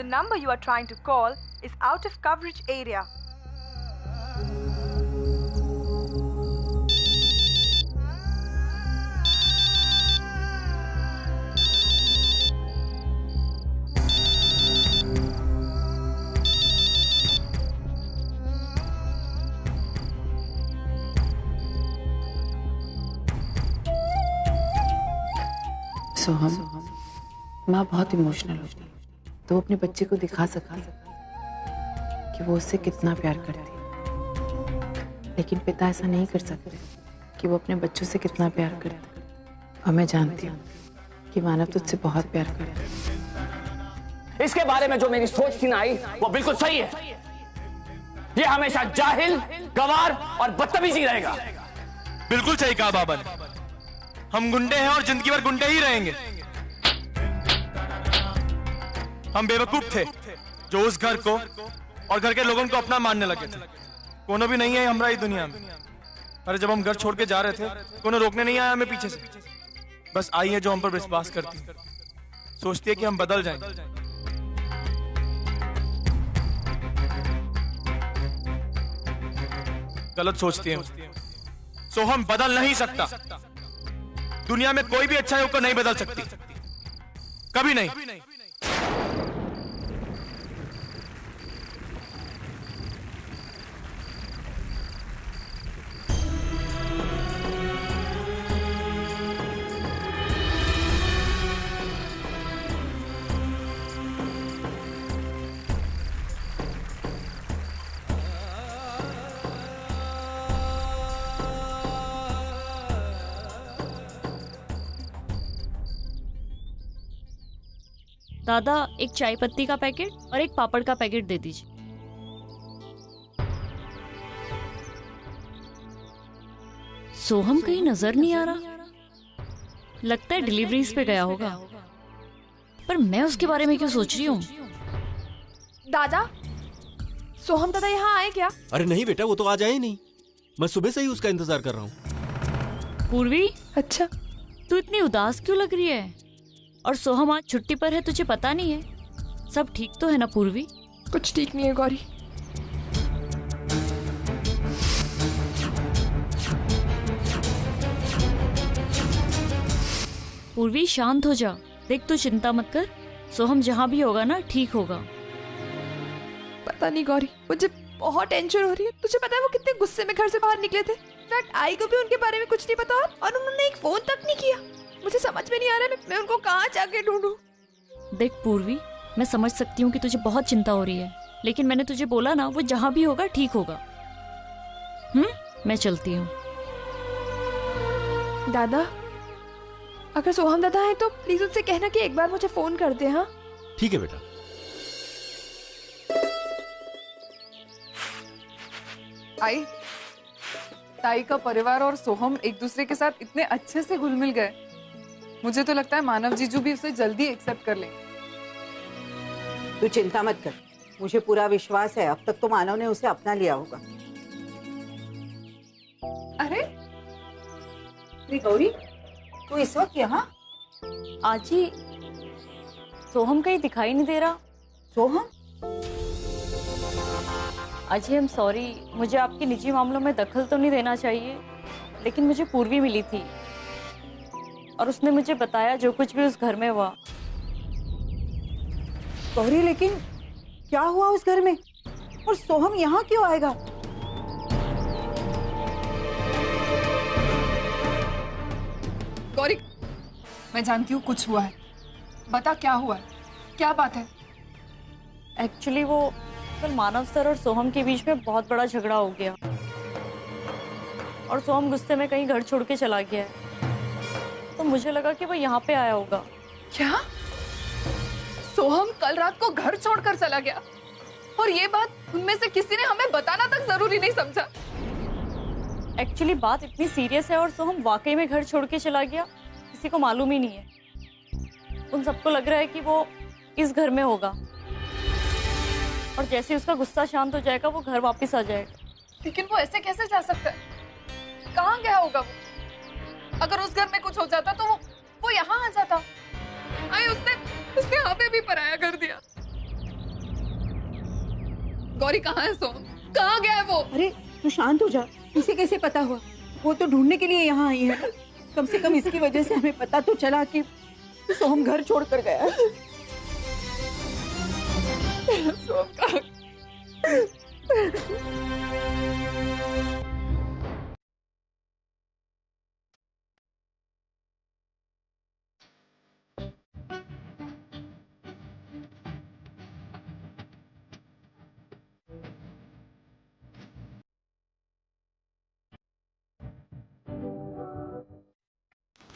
number you are trying to call is out of coverage area. सोहम, माँ बहुत emotional होती है, तो अपने बच्चे को दिखा सकती है कि वो उससे कितना प्यार करती है, लेकिन पिता ऐसा नहीं कर सकते कि वो अपने बच्चों से कितना प्यार करते। और मैं जानती हूँ कि मानव तुझसे बहुत प्यार करता है। इसके बारे में जो मेरी सोच थी ना आई, वो बिल्कुल सही है। ये हमेशा जाहिल, गवार और बदतमीजी रहेगा। बिल्कुल सही कहा बाबा ने। हम गुंडे हैं और जिंदगी भर गुंडे ही रहेंगे। हम बेवकूफ थे जो उस घर को और घर के लोगों को अपना मानने लगे थे। कोनो भी नहीं है हमारी दुनिया में। अरे जब हम घर छोड़ के जा रहे थे, कोनो रोकने नहीं आया हमें पीछे से। बस आई है जो हम पर विश्वास करती है, सोचती है कि हम बदल जाएंगे। गलत सोचती है। सोहम बदल नहीं सकता। दुनिया में कोई भी अच्छाई को नहीं बदल सकती, कभी नहीं। दादा, एक चाय पत्ती का पैकेट और एक पापड़ का पैकेट दे दीजिए। सोहम कहीं नजर नहीं आ रहा। लगता है डिलीवरीज पे गया होगा, पर मैं उसके बारे में क्यों सोच रही हूँ? दादा, सोहम दादा यहाँ आए क्या? अरे नहीं बेटा, वो तो आज आए नहीं। मैं सुबह से ही उसका इंतजार कर रहा हूँ। पूर्वी, अच्छा, तू इतनी उदास क्यों लग रही है? और सोहम आज छुट्टी पर है, तुझे पता नहीं है? सब ठीक तो है ना पूर्वी? कुछ ठीक नहीं है गौरी। पूर्वी शांत हो जा। देख, तू चिंता मत कर, सोहम जहाँ भी होगा ना ठीक होगा। पता नहीं गौरी, मुझे बहुत टेंशन हो रही है। तुझे पता है वो कितने गुस्से में घर से बाहर निकले थे? इनफैक्ट आई को भी उनके बारे में कुछ नहीं पता और उन्होंने एक फोन तक नहीं किया। मुझे समझ में नहीं आ रहा है मैं उनको कहाँ जाके ढूंढूं। देख पूर्वी, मैं समझ सकती हूँ कि तुझे बहुत चिंता हो रही है, लेकिन मैंने तुझे बोला ना, वो जहाँ भी होगा ठीक होगा। मैं चलती हूँ। दादा, अगर सोहम दादा है तो प्लीज उनसे कहना कि एक बार मुझे फोन कर दे। हाँ ठीक है बेटा। आई, ताई का परिवार और सोहम एक दूसरे के साथ इतने अच्छे से घुल मिल गए, मुझे तो लगता है मानव जीजू भी उसे जल्दी एक्सेप्ट कर लेंगे। तू चिंता मत कर, मुझे पूरा विश्वास है अब तक तो मानव ने उसे अपना लिया होगा। अरे गौरी, तू इस वक्त यहाँ? आजी, सोहम कहीं दिखाई नहीं दे रहा। सोहम? अजी, आई एम सॉरी, मुझे आपके निजी मामलों में दखल तो नहीं देना चाहिए, लेकिन मुझे पूर्वी मिली थी और उसने मुझे बताया जो कुछ भी उस घर में हुआ। गौरी, लेकिन क्या हुआ उस घर में और सोहम यहाँ क्यों आएगा? गौरी, मैं जानती हूँ कुछ हुआ है, बता क्या हुआ है, क्या बात है? एक्चुअली वो कल मानव सर और सोहम के बीच में बहुत बड़ा झगड़ा हो गया और सोहम गुस्से में कहीं घर छोड़ के चला गया है, तो मुझे लगा कि वो यहाँ पे आया होगा। क्या? सोहम कल रात को घर छोड़कर चला गया और ये बात उनमें से किसी ने हमें बताना तक जरूरी नहीं समझा। एक्चुअली बात इतनी सीरियस है और सोहम वाकई में घर छोड़ के चला गया, किसी को मालूम ही नहीं है। उन सबको लग रहा है कि वो इस घर में होगा और जैसे उसका गुस्सा शांत हो जाएगा वो घर वापस आ जाएगा। लेकिन वो ऐसे कैसे जा सकता है? कहाँ गया होगा वो? अगर उस घर में कुछ हो जाता तो वो यहाँ आ जाता। उसने यहाँ पे भी पराया कर दिया। गौरी कहाँ है सोहम? कहाँ गया है वो? अरे तू शांत हो जा, इसे कैसे पता हुआ? वो तो ढूंढने के लिए यहाँ आई है ना। कम से कम इसकी वजह से हमें पता तो चला कि सोहम घर छोड़कर गया है। सोहम कहाँ?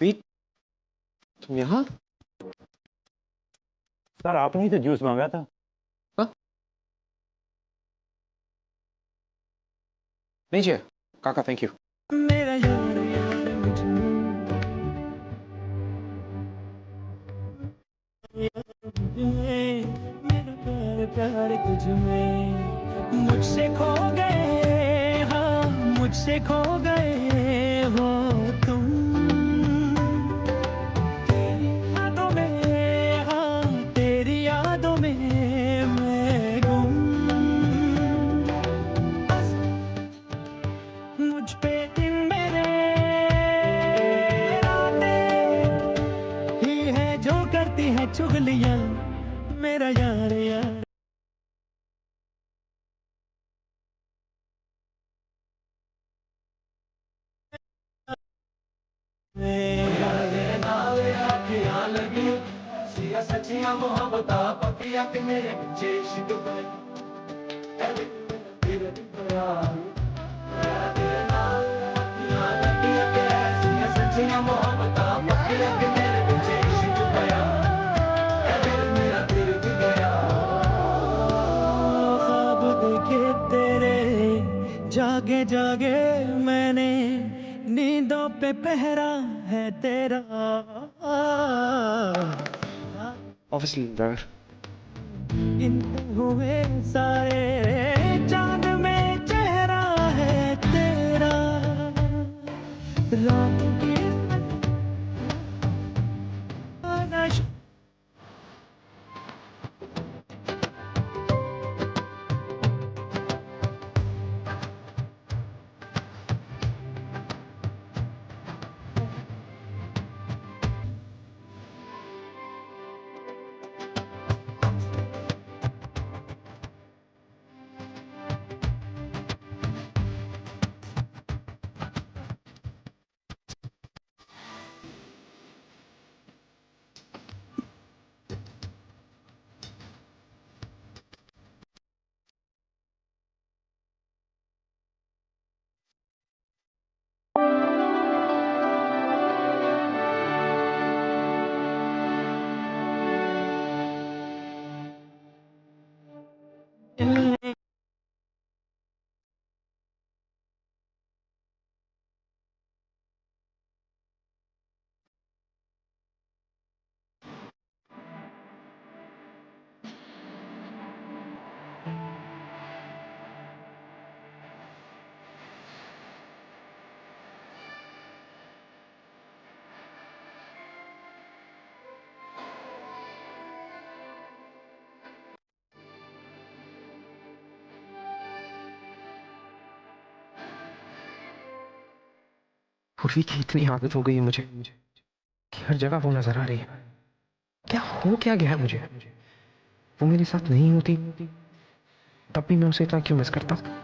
पीट, तुम यहाँ? सर आपने ही तो जूस मांगा था। हाँ? नहीं चाहिए काका, थैंक यू। मेरा यार यार मेरा प्यार प्यार तुझ में, मुझसे खो गए, हाँ मुझसे खो गए हो तुम, तेरी यादों में, हाँ तेरी यादों में मैं गुम, मुझ पे दिन मेरे रातें ही है जो करती है चुगलियां, मेरा यार यार। सचिया मोहब्बत पकिया के मेरे पीछे शिक जागे जागे मैंने नींदों पे पहरा है तेरा। Obviously driver. गिनते हुए सारे चांद में चेहरा है तेरा, रात की नश पूर्वी की इतनी आदत हो गई है मुझे कि हर जगह वो नजर आ रही है। क्या गया है मुझे? वो मेरे साथ नहीं होती तब भी मैं उसे इतना क्यों मिस करता हूँ?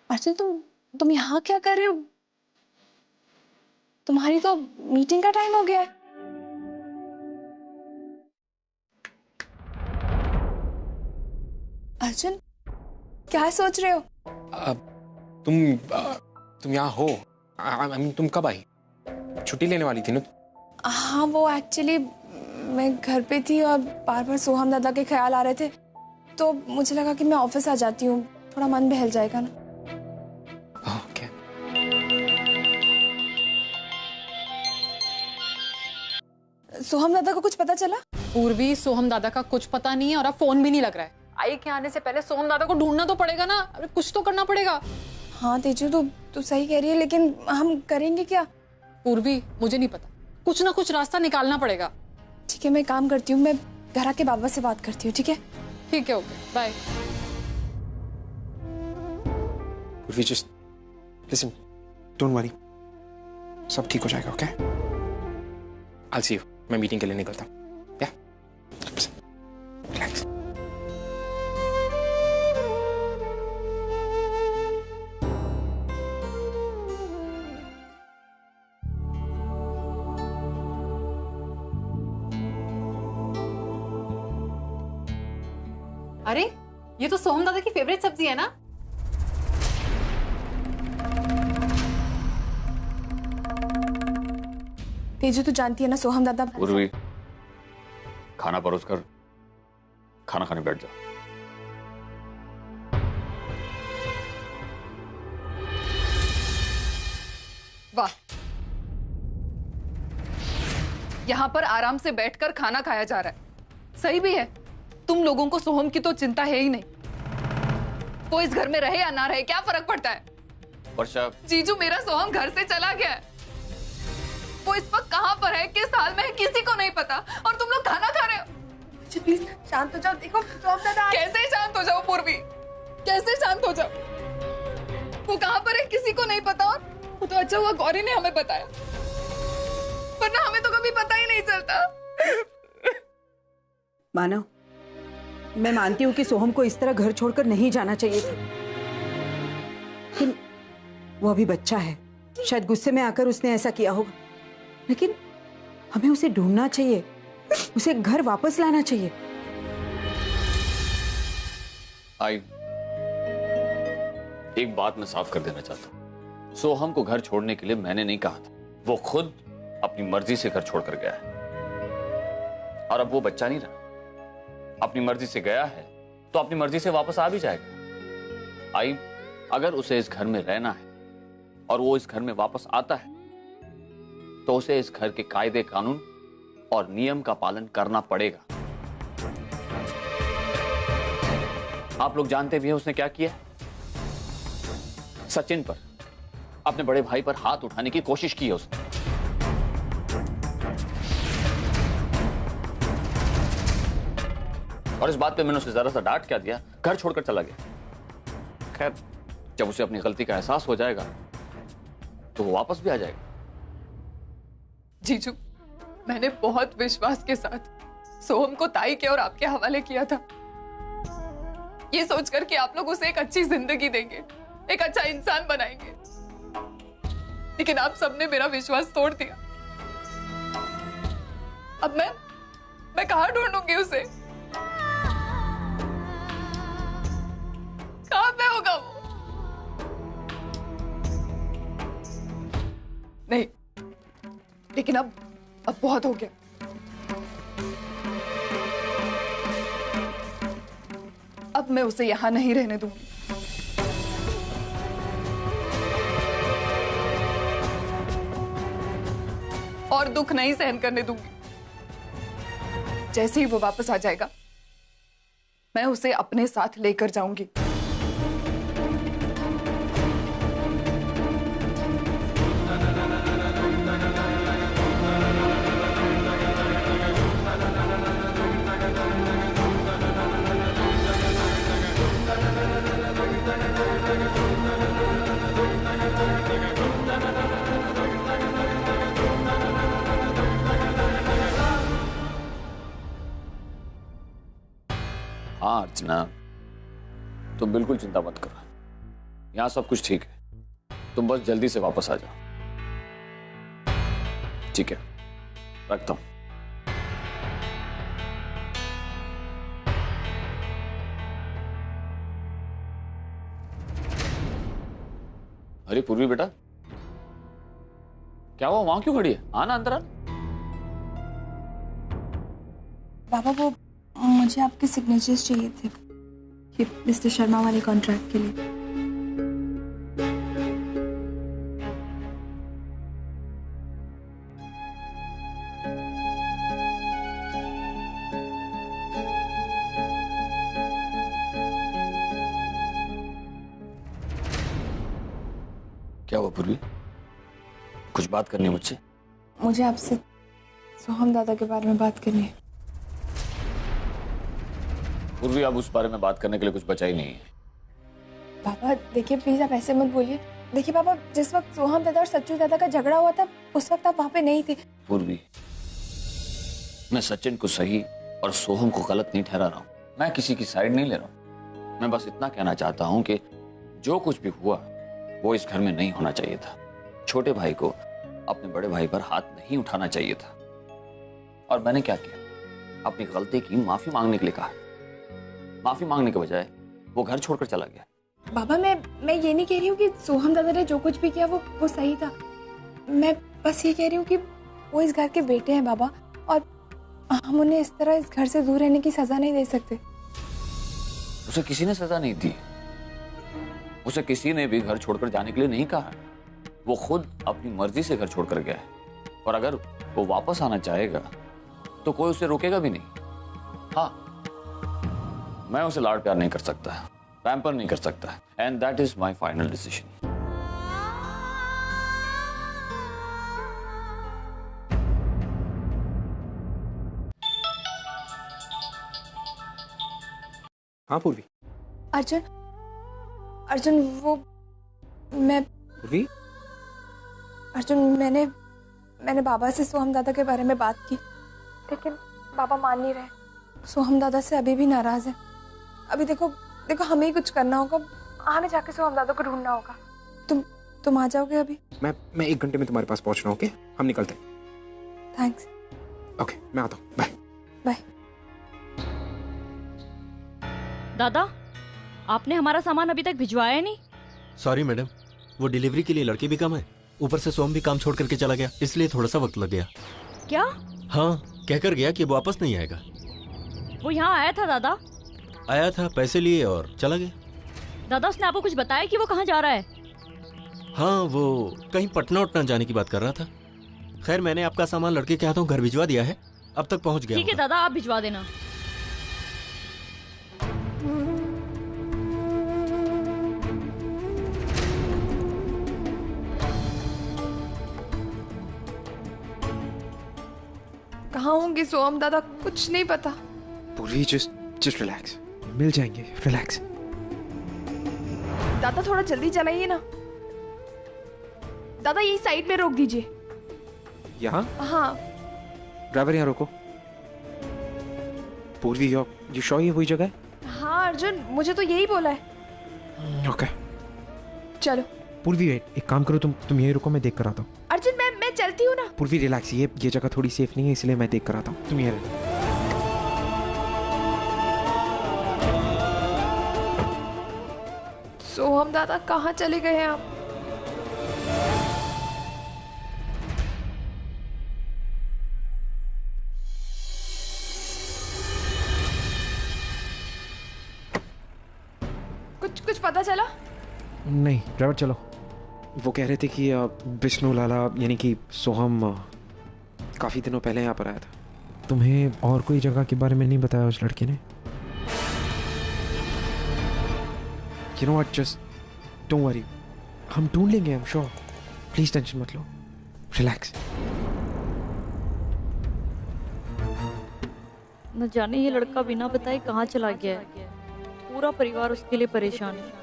अर्जुन, तुम यहाँ क्या कर रहे हो? तुम्हारी तो मीटिंग का टाइम हो गया है। अर्जुन, क्या सोच रहे हो? तुम यहाँ हो? I mean, तुम कब आई? छुट्टी लेने वाली थी ना? हाँ, वो एक्चुअली मैं घर पे थी और बार बार सोहम दादा के ख्याल आ रहे थे, तो मुझे लगा कि मैं ऑफिस आ जाती हूँ, थोड़ा मन बहल जाएगा ना। ओके। सोहम दादा को कुछ पता चला? पूर्वी, सोहम दादा का कुछ पता नहीं है और अब फोन भी नहीं लग रहा है। आई के आने से पहले सोहम दादा को ढूंढना तो पड़ेगा ना, अरे कुछ तो करना पड़ेगा। हाँ तेजू, तू सही कह रही है, लेकिन हम करेंगे क्या? पूर्वी, मुझे नहीं पता, कुछ ना कुछ रास्ता निकालना पड़ेगा। ठीक है, मैं काम करती हूँ, मैं घर आके बाबा से बात करती हूँ। ठीक है? ठीक है, ओके, बाय। पूर्वी, just listen, don't worry, सब ठीक हो जाएगा, ओके? I'll see you. मैं मीटिंग के लिए निकलता हूँ। Yeah? Relax. अरे, ये तो सोहम दादा की फेवरेट सब्जी है ना? तेजू, तू जानती है ना सोहम दादा। पूर्वी, खाना परोस कर खाना खाने बैठ जा। वाह, यहाँ पर आराम से बैठकर खाना खाया जा रहा है। सही भी है, तुम लोगों को सोहम की तो चिंता है ही नहीं। वो इस घर में रहे या ना रहे, क्या फर्क पड़ता है? वर्षा, जीजू, मेरा सोहम घर से चला गया है। वो इस वक्त कहाँ पर है, किस हाल में है, किसी को नहीं पता, और तुम लोग खाना खा रहे हो। प्लीज शांत हो जाओ। देखो सोहम दादा। कैसे शांत हो जाओ पूर्वी, कैसे शांत हो जाओ? वो कहाँ पर है किसी को नहीं पता, और वो तो अच्छा हुआ गौरी ने हमें बताया, वरना हमें तो कभी पता ही नहीं चलता। मानव, मैं मानती हूँ कि सोहम को इस तरह घर छोड़कर नहीं जाना चाहिए था, लेकिन वो अभी बच्चा है, शायद गुस्से में आकर उसने ऐसा किया होगा, लेकिन हमें उसे ढूंढना चाहिए, उसे घर वापस लाना चाहिए। आई, एक बात मैं साफ कर देना चाहता हूं। सोहम को घर छोड़ने के लिए मैंने नहीं कहा था, वो खुद अपनी मर्जी से घर छोड़कर गया है। और अब वो बच्चा नहीं रहा, अपनी मर्जी से गया है तो अपनी मर्जी से वापस आ भी जाएगा। आई, अगर उसे इस घर में रहना है और वो इस घर में वापस आता है तो उसे इस घर के कायदे कानून और नियम का पालन करना पड़ेगा। आप लोग जानते भी हैं उसने क्या किया? सचिन पर, अपने बड़े भाई पर हाथ उठाने की कोशिश की है उसने। और इस बात पे मैंने उसे जरा सा डांट क्या दिया, घर छोड़कर चला गया। खैर, जब उसे अपनी गलती का एहसास हो जाएगा तो वो वापस भी आ जाएगा। जीजू, मैंने बहुत विश्वास के साथ सोहम को ताई के और आपके हवाले किया था, ये सोचकर कि आप लोग उसे एक अच्छी जिंदगी देंगे, एक अच्छा इंसान बनाएंगे, लेकिन आप सबने मेरा विश्वास तोड़ दिया। अब मैं कहाँ ढूंढूंगी उसे? कहाँ पे होगा वो? नहीं, लेकिन अब बहुत हो गया। अब मैं उसे यहां नहीं रहने दूंगी। और दुख नहीं सहन करने दूंगी। जैसे ही वो वापस आ जाएगा, मैं उसे अपने साथ लेकर जाऊंगी। हाँ अर्चना, तुम बिल्कुल चिंता मत करो, यहाँ सब कुछ ठीक है। तुम बस जल्दी से वापस आ जाओ। ठीक है, रखता हूं। अरे पूर्वी बेटा, क्या हुआ? वहां क्यों खड़ी है? आना अंदर आना। बाबा वो मुझे आपके सिग्नेचर्स चाहिए थे ये मिस्टर शर्मा वाले कॉन्ट्रैक्ट के लिए। क्या हुआ पूर्वी? कुछ बात करनी है मुझसे? मुझे आपसे सोहम दादा के बारे में बात करनी है। पूर्वी, अब उस बारे में बात करने के लिए कुछ बचा ही नहीं है। पापा देखिए प्लीज आप ऐसे मत बोलिए। देखिए पापा, जिस वक्त सोहम दादा और सच्चू दादा का झगड़ा हुआ था उस वक्त आप वहां पे नहीं थे। पूर्वी, मैं सचिन को सही और सोहम को गलत नहीं ठहरा रहा हूँ। मैं किसी की साइड नहीं ले रहा हूँ। मैं बस इतना कहना चाहता हूँ कि जो कुछ भी हुआ वो इस घर में नहीं होना चाहिए था। छोटे भाई को अपने बड़े भाई पर हाथ नहीं उठाना चाहिए था। और मैंने क्या किया? अपनी गलती की माफी मांगने के लिए कहा। माफी मांगने के बजाय वो घर छोड़कर चला गया। बाबा मैं ये नहीं कह रही हूँ कि सोहम दादा ने जो कुछ भी किया वो सही था। मैं बस ये कह रही हूँ कि वो इस घर के बेटे हैं बाबा, और हम उन्हें इस तरह इस घर से दूर रहने की सजा नहीं दे सकते। उसे किसी ने सजा नहीं दी। उसे किसी ने भी घर छोड़कर जाने के लिए नहीं कहा। वो खुद अपनी मर्जी से घर छोड़कर गया है। और अगर वो वापस आना चाहेगा तो कोई उसे रोकेगा भी नहीं। हाँ, मैं उसे लाड प्यार नहीं कर सकता, पैम्पर नहीं कर सकता, and that is my final decision. हाँ पूर्वी। अर्जुन वो मैं पूर्वी, अर्जुन मैंने बाबा से सोहम दादा के बारे में बात की, लेकिन बाबा मान नहीं रहे। सोहम दादा से अभी भी नाराज है। अभी देखो हमें ही कुछ करना होगा। हमें जाके सोहम दादा को ढूंढना होगा। तुम आ जाओगे अभी? मैं 1 घंटे में तुम्हारे पास पहुंच रहा हूँ। ओके, हम निकलते हैं। थैंक्स। ओके, मैं आता हूँ। Bye bye. दादा, आपने हमारा सामान अभी तक भिजवाया नहीं। सॉरी मैडम, वो डिलीवरी के लिए लड़के भी कम है, ऊपर से सोम भी काम छोड़ करके चला गया, इसलिए थोड़ा सा वक्त लग गया। क्या? हाँ, कहकर गया कि वो वापस नहीं आएगा। वो यहाँ आया था दादा? आया था, पैसे लिए और चला गया। दादा उसने आपको कुछ बताया कि वो कहाँ जा रहा है? हाँ, वो कहीं पटना उटना जाने की बात कर रहा था। खैर, मैंने आपका सामान लड़के के हाथों घर भिजवा दिया है, अब तक पहुँच गया। ठीक है दादा, आप भिजवा देना। कहाँ होंगे सोहम दादा? कुछ नहीं पता। पूर्वी, जस्ट रिलैक्स, मिल जाएंगे, रिलैक्स। दादा थोड़ा जल्दी चलाइए ना। दादा यही साइड में रोक दीजिए। यहाँ? हाँ। ड्राइवर यहाँ रोको। पूर्वी, यू श्योर ये वही जगह है? हाँ अर्जुन, मुझे तो यही बोला है। ओके चलो। पूर्वी, एक काम करो, तुम यही रुको, मैं देख कर आता हूँ। अर्जुन मैं चलती हूँ ना। पूर्वी रिलैक्स, ये जगह थोड़ी सेफ नहीं है, इसलिए मैं देख कर आता हूँ। तुम ये रहना। सोहम दादा कहाँ चले गए हैं आप? कुछ पता चला? नहीं, ड्राइवर चलो। वो कह रहे थे कि विष्णु लाला यानी कि सोहम काफ़ी दिनों पहले यहाँ पर आया था। तुम्हें और कोई जगह के बारे में नहीं बताया उस लड़के ने? You know what, just don't worry, हम ढूंढ लेंगे, I'm sure. प्लीज टेंशन मत लो, रिलैक्स। न जाने ये लड़का बिना बताए कहाँ चला गया है। पूरा परिवार उसके लिए परेशान है।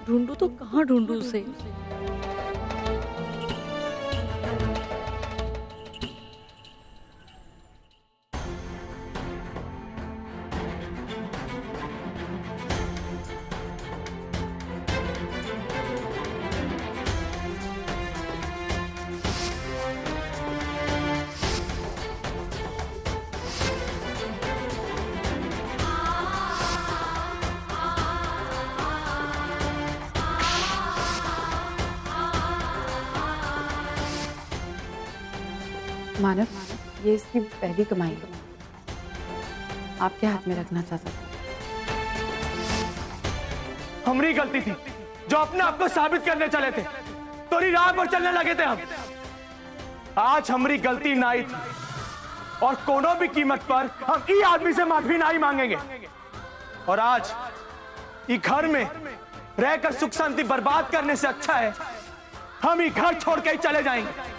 ढूंढूं तो कहाँ ढूंढूं उसे? मानव, ये इसकी पहली कमाई है, आपके हाथ में रखना चाहता था। हमारी गलती थी जो अपने आप को साबित करने चले थे, तोरी राह पर चलने लगे थे हम। आज हमारी गलती ना ही थी और कोनो भी कीमत पर हम ई आदमी से माफी नहीं मांगेंगे। और आज ई घर में रहकर सुख शांति बर्बाद करने से अच्छा है हम ई घर छोड़ के ही चले जाएंगे।